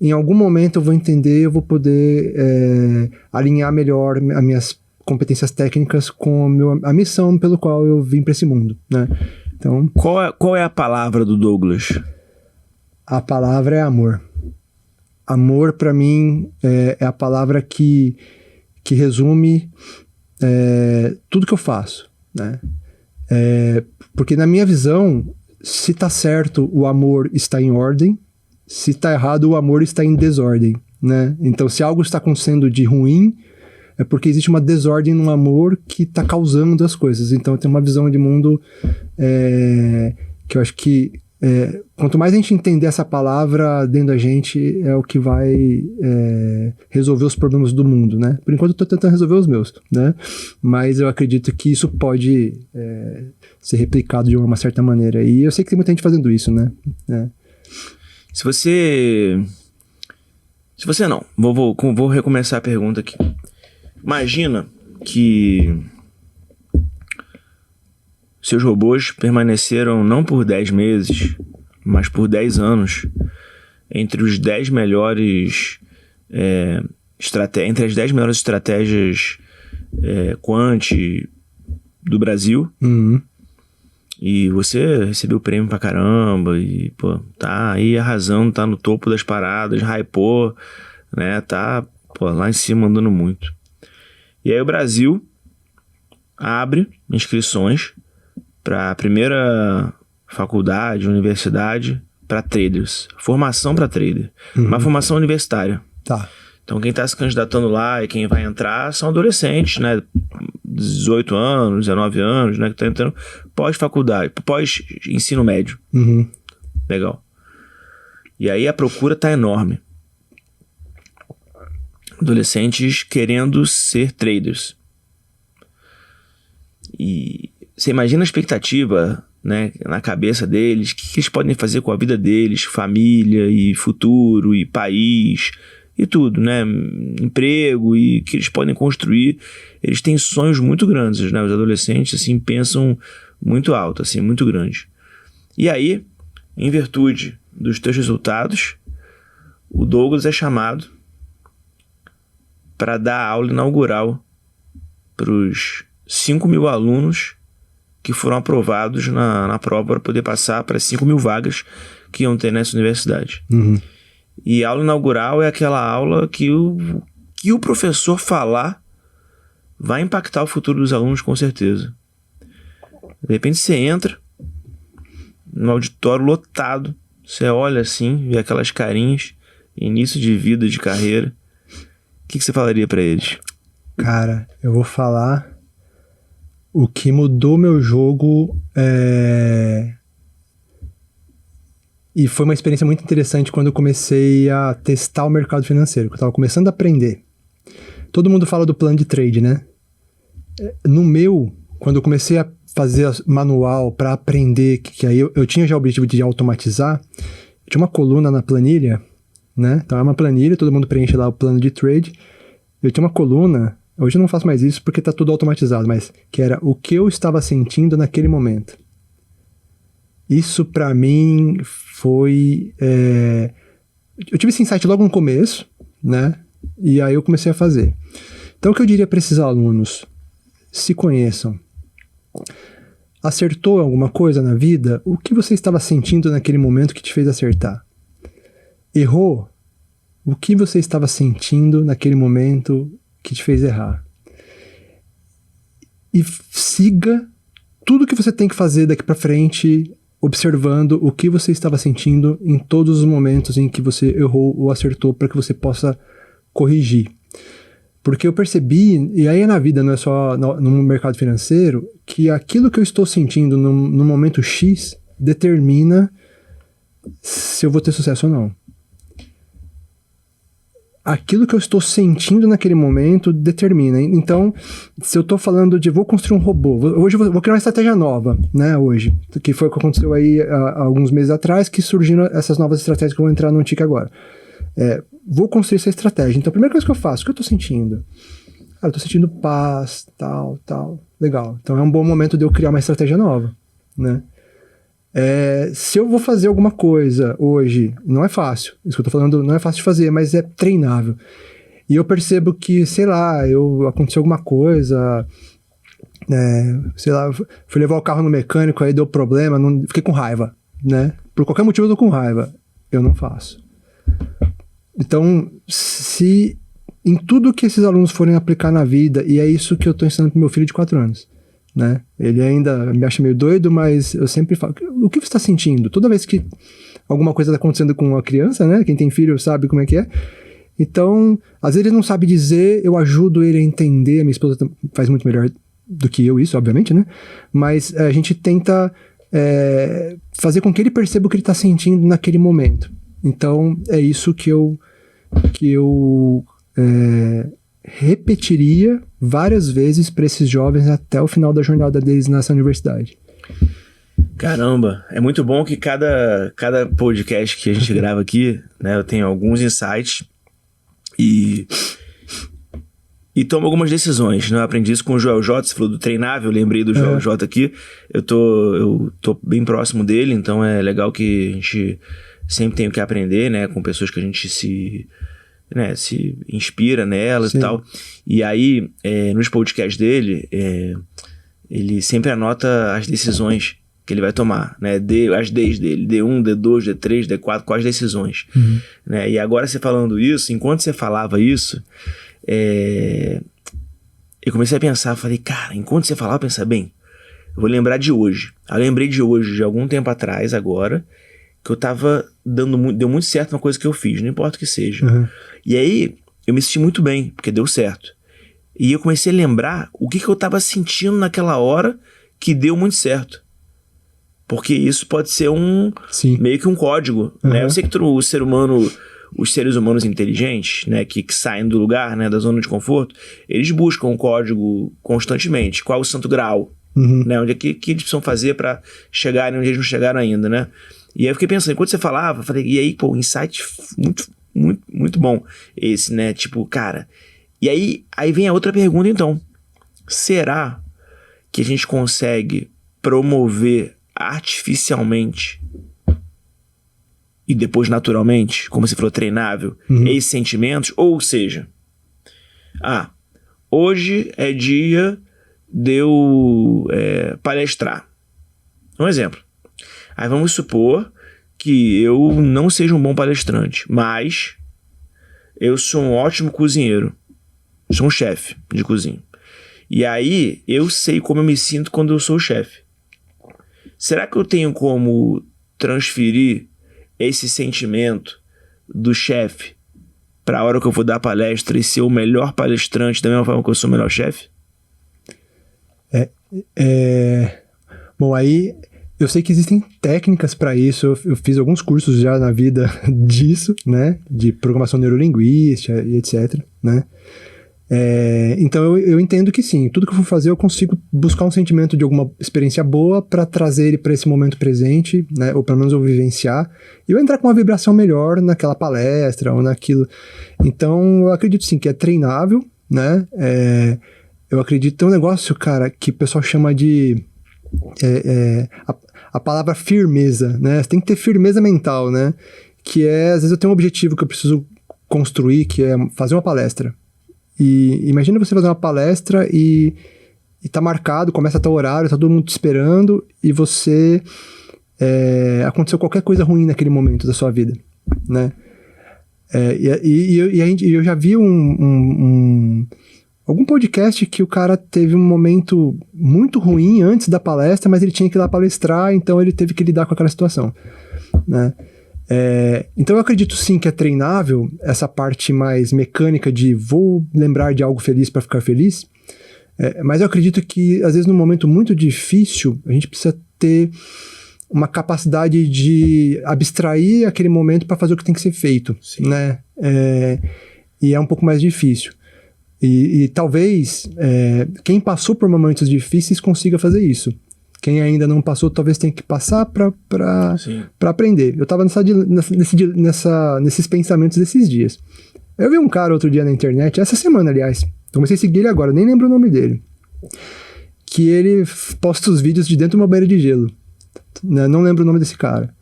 em algum momento eu vou entender, eu vou poder alinhar melhor as minhas competências técnicas com a missão pelo qual eu vim para esse mundo, né? Então, qual é a palavra do Douglas? A palavra é amor. Amor, para mim, é a palavra que resume tudo que eu faço, né? Porque na minha visão, se tá certo, o amor está em ordem. Se tá errado, o amor está em desordem, né? Então, se algo está acontecendo de ruim, é porque existe uma desordem no amor que tá causando as coisas. Então, eu tenho uma visão de mundo que eu acho que quanto mais a gente entender essa palavra dentro da gente, é o que vai resolver os problemas do mundo, né? Por enquanto eu tô tentando resolver os meus, né? Mas eu acredito que isso pode ser replicado de uma certa maneira. E eu sei que tem muita gente fazendo isso, né? Se você não, vou recomeçar a pergunta aqui. Imagina que seus robôs permaneceram não por 10 meses, mas por 10 anos entre os 10 melhores entre as 10 melhores estratégias quant do Brasil. Uhum. E você recebeu prêmio pra caramba e, pô, tá aí arrasando, tá no topo das paradas, hypou, né, tá, pô, lá em cima andando muito. E aí o Brasil abre inscrições para a primeira faculdade, universidade para traders, formação para trader, uma formação universitária. Tá. Então quem está se candidatando lá e quem vai entrar são adolescentes, né, 18 anos, 19 anos, né, que estão entrando pós-faculdade, pós-ensino médio. Uhum. Legal. E aí a procura tá enorme. Adolescentes querendo ser traders. E você imagina a expectativa, né, na cabeça deles, o que eles podem fazer com a vida deles, família e futuro e país e tudo, né, emprego e que eles podem construir. Eles têm sonhos muito grandes, né, os adolescentes assim pensam muito alto, assim, muito grande. E aí, em virtude dos teus resultados, o Douglas é chamado para dar a aula inaugural para os 5.000 alunos que foram aprovados na prova para poder passar para 5.000 vagas que iam ter nessa universidade. Uhum. E a aula inaugural é aquela aula que o professor falar vai impactar o futuro dos alunos com certeza. De repente você entra no auditório lotado, você olha assim, vê aquelas carinhas, início de vida, de carreira. O que você falaria para eles? Cara, eu vou falar o que mudou meu jogo e foi uma experiência muito interessante quando eu comecei a testar o mercado financeiro, que eu tava começando a aprender. Todo mundo fala do plano de trade, né? No meu, quando eu comecei a fazer manual para aprender, que aí eu tinha já o objetivo de automatizar, eu tinha uma coluna na planilha, né? Então é uma planilha, todo mundo preenche lá o plano de trade. Eu tinha uma coluna, hoje eu não faço mais isso porque tá tudo automatizado, mas que era o que eu estava sentindo naquele momento. Isso para mim foi... Eu tive esse insight logo no começo, né? E aí eu comecei a fazer. Então o que eu diria para esses alunos? Se conheçam. Acertou alguma coisa na vida? O que você estava sentindo naquele momento que te fez acertar? Errou? O que você estava sentindo naquele momento que te fez errar? E siga tudo que você tem que fazer daqui para frente, observando o que você estava sentindo em todos os momentos em que você errou ou acertou, para que você possa corrigir. Porque eu percebi, e aí é na vida, não é só no mercado financeiro, que aquilo que eu estou sentindo no momento X determina se eu vou ter sucesso ou não. Aquilo que eu estou sentindo naquele momento determina. Então, se eu estou falando de vou construir um robô, hoje eu vou criar uma estratégia nova, né, hoje, que foi o que aconteceu aí há alguns meses atrás, que surgiram essas novas estratégias que eu vou entrar no tique agora. Vou construir essa estratégia. Então, a primeira coisa que eu faço, o que eu tô sentindo? Cara, eu tô sentindo paz, tal. Legal. Então, é um bom momento de eu criar uma estratégia nova, né? Se eu vou fazer alguma coisa hoje, não é fácil. Isso que eu tô falando não é fácil de fazer, mas é treinável. E eu percebo que, sei lá, aconteceu alguma coisa, sei lá, fui levar o carro no mecânico, aí deu problema, fiquei com raiva, né? Por qualquer motivo eu tô com raiva. eu não faço. Então, se em tudo que esses alunos forem aplicar na vida, e é isso que eu estou ensinando pro meu filho de 4 anos, né? Ele ainda me acha meio doido, mas eu sempre falo, o que você está sentindo? Toda vez que alguma coisa está acontecendo com uma criança, né? Quem tem filho sabe como é que é. Então, às vezes ele não sabe dizer, eu ajudo ele a entender, a minha esposa faz muito melhor do que eu isso, obviamente, né? Mas a gente tenta fazer com que ele perceba o que ele está sentindo naquele momento. Então, é isso que eu repetiria várias vezes para esses jovens até o final da jornada deles nessa universidade. Caramba, é muito bom que cada podcast que a gente grava aqui, né, eu tenho alguns insights e tomo algumas decisões, né? Eu aprendi isso com o Joel J, você falou do treinável, eu lembrei do Joel J aqui, eu tô bem próximo dele, então é legal que a gente sempre tem o que aprender, né, com pessoas que a gente se inspira nelas. Sim. E tal. E aí, nos podcasts dele, ele sempre anota as decisões que ele vai tomar, né? As Ds dele, D1, D2, D3, D4, quais decisões. Uhum. Né? E agora você falando isso, enquanto você falava isso, eu comecei a pensar, falei, cara, enquanto você falava, pensa bem, eu vou lembrar de hoje. Eu lembrei de hoje, de algum tempo atrás, agora, que eu tava deu muito certo uma coisa que eu fiz, não importa o que seja. Uhum. E aí, eu me senti muito bem, porque deu certo. E eu comecei a lembrar o que eu tava sentindo naquela hora que deu muito certo. Porque isso pode ser meio que um código, né? Eu sei que os seres humanos inteligentes, né, que saem do lugar, né, da zona de conforto, eles buscam um código constantemente. Qual é o santo grau? Né? Onde é que eles precisam fazer para chegarem onde eles não chegaram ainda, né? E aí eu fiquei pensando, enquanto você falava, eu falei, e aí, pô, insight muito, muito, muito bom esse, né? Tipo, cara... E aí vem a outra pergunta, então. Será que a gente consegue promover artificialmente e depois naturalmente, como você falou, treinável, esses sentimentos? Ou seja, hoje é dia de eu palestrar. Um exemplo. Aí vamos supor que eu não seja um bom palestrante, mas eu sou um ótimo cozinheiro. Sou um chefe de cozinha. E aí eu sei como eu me sinto quando eu sou o chefe. Será que eu tenho como transferir esse sentimento do chefe para a hora que eu vou dar a palestra e ser o melhor palestrante da mesma forma que eu sou o melhor chefe? Bom, aí eu sei que existem técnicas para isso, eu fiz alguns cursos já na vida disso, né, de programação neurolinguística e etc, né. Então eu entendo que sim, tudo que eu for fazer eu consigo buscar um sentimento de alguma experiência boa para trazer ele para esse momento presente, né, ou pelo menos eu vivenciar, e eu entrar com uma vibração melhor naquela palestra ou naquilo. Então eu acredito sim que é treinável, né, eu acredito que tem um negócio, cara, que o pessoal chama de a palavra firmeza, né, você tem que ter firmeza mental, né, que às vezes eu tenho um objetivo que eu preciso construir, que é fazer uma palestra. E imagina você fazer uma palestra e tá marcado, começa a tal horário, tá todo mundo te esperando e você... aconteceu qualquer coisa ruim naquele momento da sua vida, né? Eu já vi algum podcast que o cara teve um momento muito ruim antes da palestra, mas ele tinha que ir lá palestrar, então ele teve que lidar com aquela situação, né? Então eu acredito sim que é treinável essa parte mais mecânica de vou lembrar de algo feliz para ficar feliz, mas eu acredito que às vezes num momento muito difícil a gente precisa ter uma capacidade de abstrair aquele momento para fazer o que tem que ser feito, sim, né? E é um pouco mais difícil. E talvez quem passou por momentos difíceis consiga fazer isso. Quem ainda não passou, talvez tenha que passar para aprender. Eu estava nesses pensamentos desses dias. Eu vi um cara outro dia na internet, essa semana, aliás. Comecei a seguir ele agora, nem lembro o nome dele. Que ele posta os vídeos de dentro de uma banheira de gelo. Não lembro o nome desse cara.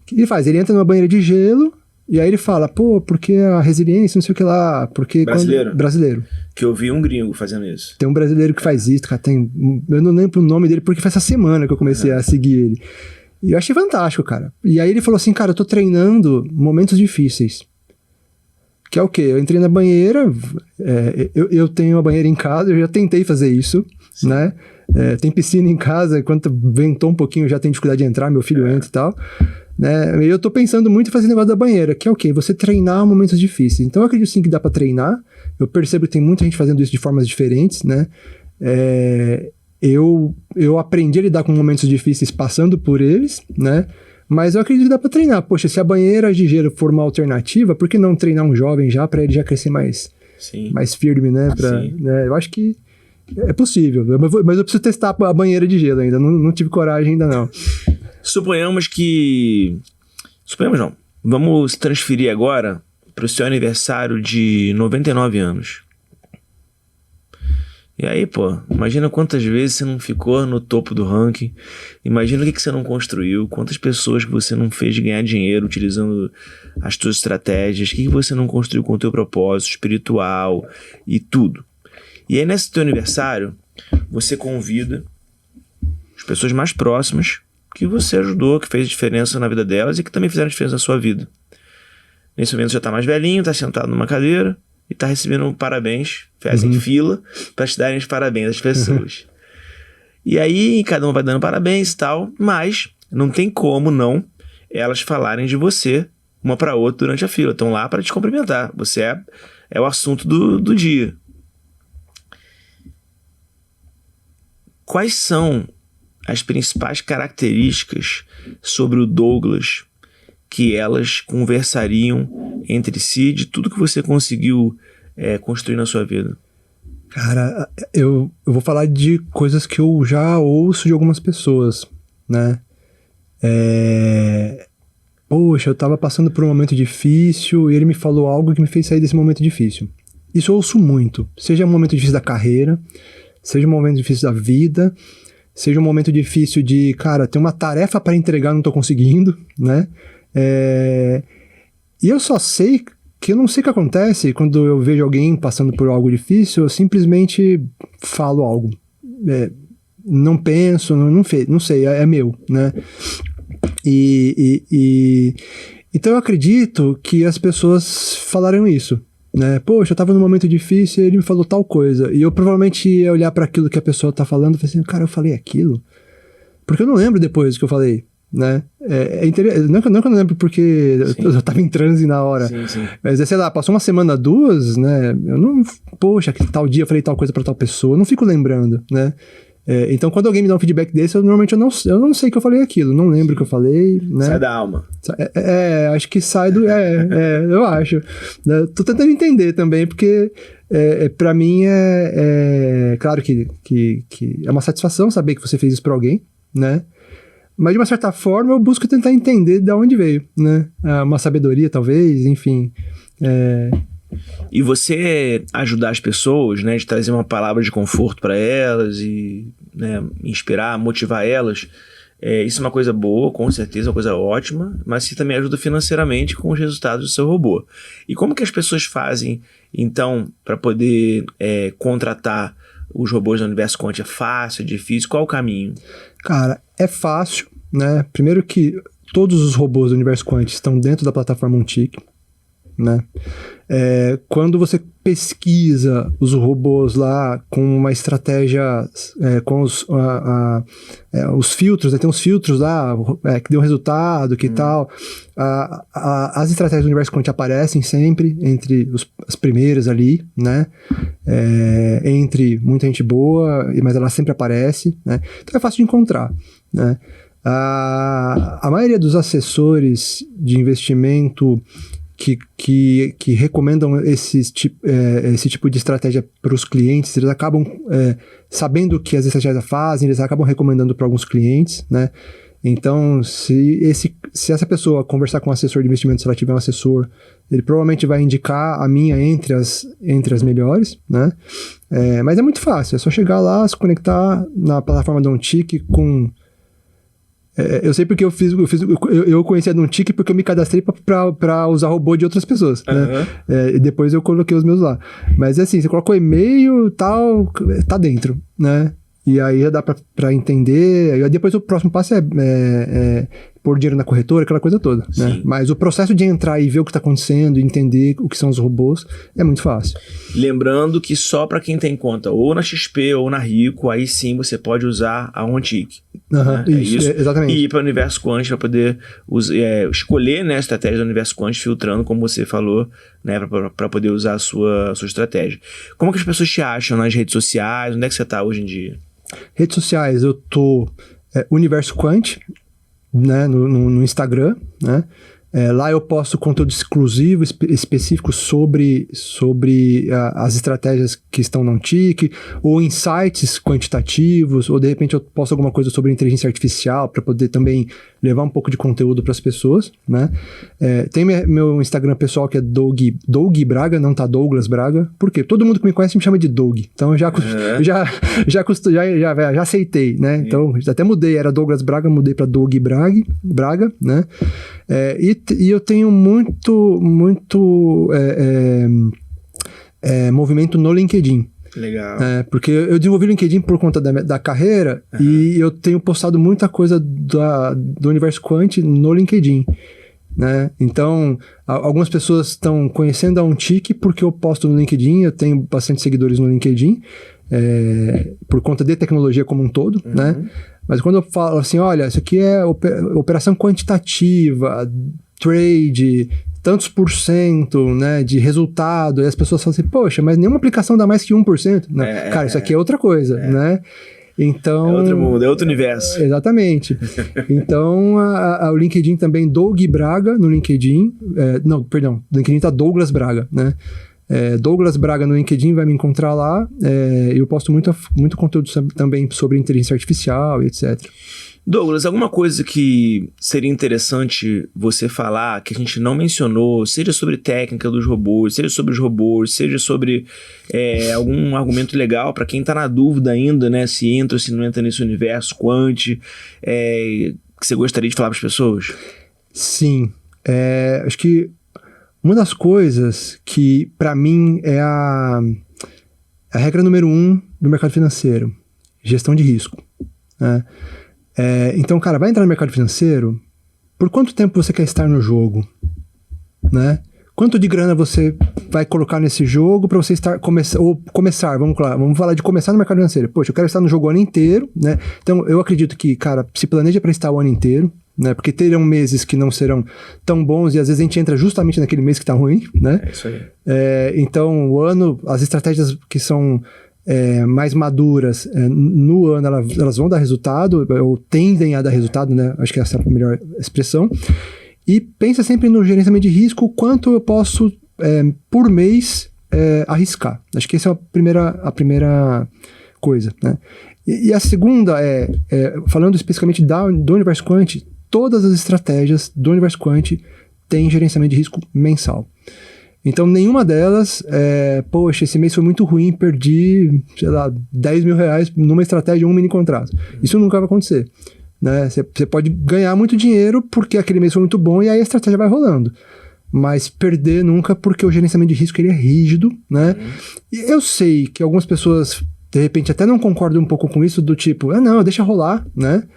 O que ele faz? Ele entra numa banheira de gelo e aí ele fala, pô, porque a resiliência, não sei o que lá. Porque brasileiro. Que eu vi um gringo fazendo isso. Tem um brasileiro que faz isso, cara. Eu não lembro o nome dele porque foi essa semana que eu comecei a seguir ele. E eu achei fantástico, cara. E aí ele falou assim, cara, eu tô treinando momentos difíceis. Que é o quê? Eu entrei na banheira, eu tenho uma banheira em casa, eu já tentei fazer isso, né? Tem piscina em casa, quando ventou um pouquinho, eu já tenho dificuldade de entrar, meu filho entra e tal. Né? E eu tô pensando muito em fazer negócio da banheira, que é o quê? Você treinar momentos difíceis. Então eu acredito sim que dá pra treinar. Eu percebo que tem muita gente fazendo isso de formas diferentes, né? Eu aprendi a lidar com momentos difíceis passando por eles, né? Mas eu acredito que dá pra treinar. Poxa, se a banheira de gelo for uma alternativa, por que não treinar um jovem já pra ele já crescer mais firme, né? Né? Eu acho que é possível. Mas eu preciso testar a banheira de gelo ainda. Não tive coragem ainda, não. Suponhamos não. Vamos transferir agora pro seu aniversário de 99 anos. E aí, pô, imagina quantas vezes você não ficou no topo do ranking. Imagina o que você não construiu, quantas pessoas que você não fez ganhar dinheiro utilizando as suas estratégias, o que você não construiu com o teu propósito espiritual e tudo. E aí, nesse teu aniversário, você convida as pessoas mais próximas que você ajudou, que fez diferença na vida delas e que também fizeram diferença na sua vida. Nesse momento você já tá mais velhinho, tá sentado numa cadeira e tá recebendo parabéns, fazem fila para te darem os parabéns às pessoas. E aí cada um vai dando parabéns e tal, mas não tem como não elas falarem de você uma para outra durante a fila. Estão lá para te cumprimentar. Você é o assunto do dia. Quais são as principais características sobre o Douglas que elas conversariam entre si de tudo que você conseguiu construir na sua vida? Cara, eu vou falar de coisas que eu já ouço de algumas pessoas, né? Poxa, eu tava passando por um momento difícil e ele me falou algo que me fez sair desse momento difícil. Isso eu ouço muito. Seja um momento difícil da carreira, seja um momento difícil da vida, seja um momento difícil de, cara, tem uma tarefa para entregar, não tô conseguindo, né? E eu só sei que eu não sei o que acontece quando eu vejo alguém passando por algo difícil, eu simplesmente falo algo. Não penso, não sei, é meu, né? Então eu acredito que as pessoas falaram isso, né? Poxa, eu tava num momento difícil e ele me falou tal coisa. E eu provavelmente ia olhar para aquilo que a pessoa tá falando e falar assim, cara, eu falei aquilo? Porque eu não lembro depois do que eu falei, né? Não que eu não lembro porque eu tava em transe na hora. Sim. Mas sei lá, passou uma semana, duas, né? Eu não... Poxa, que tal dia eu falei tal coisa pra tal pessoa. Eu não fico lembrando, né? Então, quando alguém me dá um feedback desse, normalmente eu não sei que eu falei aquilo, não lembro o que eu falei, né? Sai da alma. Acho que sai do... eu acho. Né? Tô tentando entender também, porque pra mim claro que é uma satisfação saber que você fez isso pra alguém, né? Mas de uma certa forma eu busco tentar entender de onde veio, né? Uma sabedoria, talvez, enfim. E você ajudar as pessoas, né, de trazer uma palavra de conforto para elas e, né, inspirar, motivar elas, isso é uma coisa boa, com certeza, uma coisa ótima, mas você também ajuda financeiramente com os resultados do seu robô. E como que as pessoas fazem, então, para poder contratar os robôs do Universo Quant? É fácil, é difícil? Qual o caminho? Cara, é fácil, né? Primeiro que todos os robôs do Universo Quant estão dentro da plataforma Untick, né? Quando você pesquisa os robôs lá com uma estratégia, com os filtros, né? Tem uns filtros lá que deu resultado, que tal. As estratégias do Universo Quant aparecem sempre entre as primeiras ali, né? Entre muita gente boa, mas ela sempre aparece, né? Então é fácil de encontrar, né? A maioria dos assessores de investimento que recomendam esse tipo de estratégia para os clientes, eles acabam sabendo o que as estratégias fazem, eles acabam recomendando para alguns clientes, né? Então, se essa pessoa conversar com um assessor de investimento, se ela tiver um assessor, ele provavelmente vai indicar a minha entre as melhores, né? Mas é muito fácil, é só chegar lá, se conectar na plataforma da Untick com... eu sei porque eu conheci a Untick porque eu me cadastrei para usar robô de outras pessoas, né? E depois eu coloquei os meus lá. Mas assim, você coloca o e-mail e tal, tá dentro, né? E aí já dá pra entender. E depois o próximo passo é pôr dinheiro na corretora, aquela coisa toda, né? Mas o processo de entrar e ver o que está acontecendo, entender o que são os robôs, é muito fácil. Lembrando que só para quem tem conta ou na XP ou na Rico, aí sim você pode usar a OnTick. Né? Isso, exatamente. E ir para o Universo Quant para poder escolher, né, a estratégia do Universo Quant, filtrando, como você falou, né, para poder usar a sua estratégia. Como que as pessoas te acham nas redes sociais? Onde é que você está hoje em dia? Redes sociais, eu tô Universo Quant, né, no Instagram, né? Lá eu posto conteúdo exclusivo, específico sobre as estratégias que estão no OnTick, ou insights quantitativos, ou de repente eu posto alguma coisa sobre inteligência artificial para poder também levar um pouco de conteúdo para as pessoas, né? Tem meu Instagram pessoal que é Doug Braga, não tá Douglas Braga. Por quê? Todo mundo que me conhece me chama de Doug. Então eu já aceitei, né? Então até mudei, era Douglas Braga, mudei para Doug Braga, né? E eu tenho muito movimento no LinkedIn. Legal. Porque eu desenvolvi o LinkedIn por conta da carreira, e eu tenho postado muita coisa do Universo Quant no LinkedIn, né? Então, algumas pessoas estão conhecendo a OnTick porque eu posto no LinkedIn, eu tenho bastante seguidores no LinkedIn, por conta de tecnologia como um todo, né? Mas quando eu falo assim, olha, isso aqui é operação quantitativa, trade, tantos %, né, de resultado, e as pessoas falam assim, poxa, mas nenhuma aplicação dá mais que 1%. Não, cara, isso aqui é outra coisa, né? Então, é outro mundo, é outro universo. Exatamente. Então, o LinkedIn também, Doug Braga no LinkedIn, no LinkedIn tá Douglas Braga, né? Douglas Braga no LinkedIn, vai me encontrar lá. Eu posto muito conteúdo também sobre inteligência artificial e etc. Douglas, alguma coisa que seria interessante você falar, que a gente não mencionou, seja sobre técnica dos robôs, seja sobre os robôs, seja sobre algum argumento legal para quem está na dúvida ainda, né, se entra ou se não entra nesse universo quant, que você gostaria de falar para as pessoas? Sim, acho que uma das coisas que para mim é a regra número 1 do mercado financeiro, gestão de risco, né? Então, cara, vai entrar no mercado financeiro, por quanto tempo você quer estar no jogo, né? Quanto de grana você vai colocar nesse jogo para você começar, vamos falar de começar no mercado financeiro. Poxa, eu quero estar no jogo o ano inteiro, né? Então, eu acredito que, cara, se planeja para estar o ano inteiro, né? Porque terão meses que não serão tão bons e às vezes a gente entra justamente naquele mês que tá ruim, né? É isso aí. Então, o ano, as estratégias que são mais maduras, no ano elas vão dar resultado, ou tendem a dar resultado, né? Acho que essa é a melhor expressão. E pensa sempre no gerenciamento de risco, quanto eu posso, por mês, arriscar. Acho que essa é a primeira coisa, né? E a segunda falando especificamente do Universo Quant, todas as estratégias do Universo Quant têm gerenciamento de risco mensal. Então, nenhuma delas, poxa, esse mês foi muito ruim, perdi, sei lá, 10 mil reais numa estratégia, um mini contrato. Isso nunca vai acontecer, né? Você pode ganhar muito dinheiro porque aquele mês foi muito bom e aí a estratégia vai rolando. Mas perder nunca, porque o gerenciamento de risco ele é rígido, né? E eu sei que algumas pessoas, de repente, até não concordam um pouco com isso, do tipo, não, deixa rolar, né?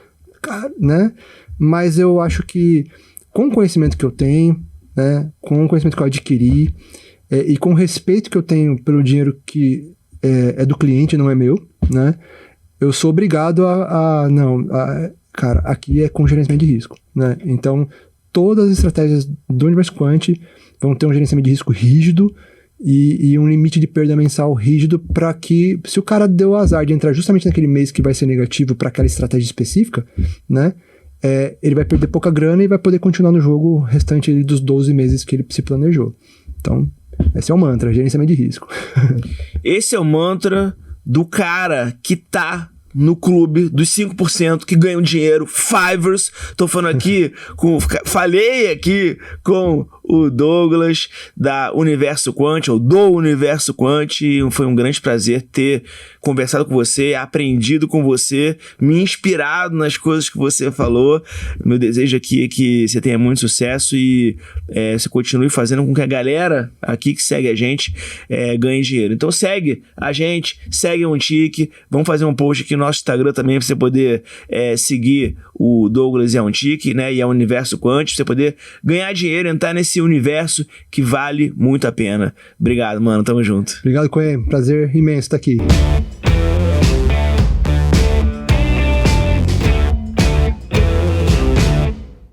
Mas eu acho que, com o conhecimento que eu tenho, né, com o conhecimento que eu adquiri e com o respeito que eu tenho pelo dinheiro que é do cliente, não é meu, né, eu sou obrigado cara, aqui é com gerenciamento de risco, né? Então, todas as estratégias do Universo Quant vão ter um gerenciamento de risco rígido e um limite de perda mensal rígido para que, se o cara deu o azar de entrar justamente naquele mês que vai ser negativo para aquela estratégia específica, né, ele vai perder pouca grana e vai poder continuar no jogo restante dos 12 meses que ele se planejou. Então, esse é o mantra, gerenciamento de risco. Esse é o mantra do cara que tá no clube dos 5% que ganham dinheiro, Fivers. Tô falando aqui falei aqui com o Douglas da Universo Quant, ou do Universo Quant. Foi um grande prazer ter conversado com você, aprendido com você, me inspirado nas coisas que você falou. Meu desejo aqui é que você tenha muito sucesso e você continue fazendo com que a galera aqui que segue a gente ganhe dinheiro. Então segue a gente, segue a Untic, vamos fazer um post aqui no nosso Instagram também pra você poder seguir o Douglas e a Untic, né, e a Universo Quant, pra você poder ganhar dinheiro, entrar nesse universo que vale muito a pena. Obrigado, mano, tamo junto. Obrigado, Coen, prazer imenso estar aqui.